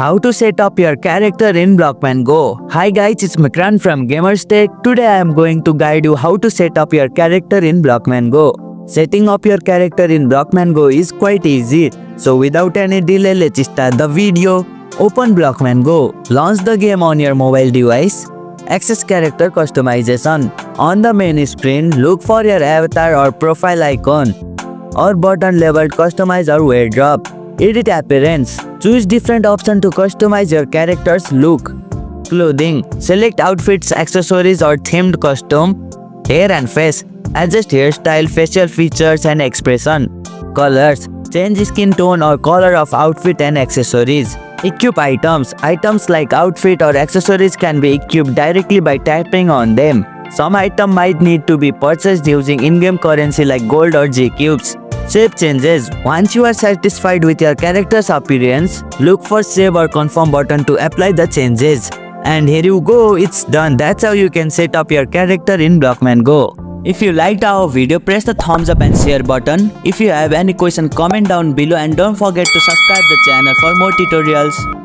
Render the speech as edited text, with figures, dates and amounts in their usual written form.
How to set up your character in Blockman Go. Hi guys, it's Mikran from Gamers Tech. Today I am going to guide you how to set up your character in Blockman Go. Setting up your character in Blockman Go is quite easy. So without any delay, let's start the video. Open Blockman Go. Launch the game on your mobile device. Access character customization. On the main screen, look for your avatar or profile icon or button labeled customize or wardrobe. Edit appearance. Choose different options to customize your character's look. Clothing. Select outfits, accessories or themed costume. Hair and face. Adjust hairstyle, facial features and expression. Colors. Change skin tone or color of outfit and accessories. Equip items. Items like outfit or accessories can be equipped directly by tapping on them. Some items might need to be purchased using in-game currency like gold or G-cubes. Save changes. Once you are satisfied with your character's appearance, look for save or confirm button to apply the changes. And here you go, it's done. That's how you can set up your character in Blockman Go. If you liked our video, press the thumbs up and share button. If you have any question, comment down below and don't forget to subscribe the channel for more tutorials.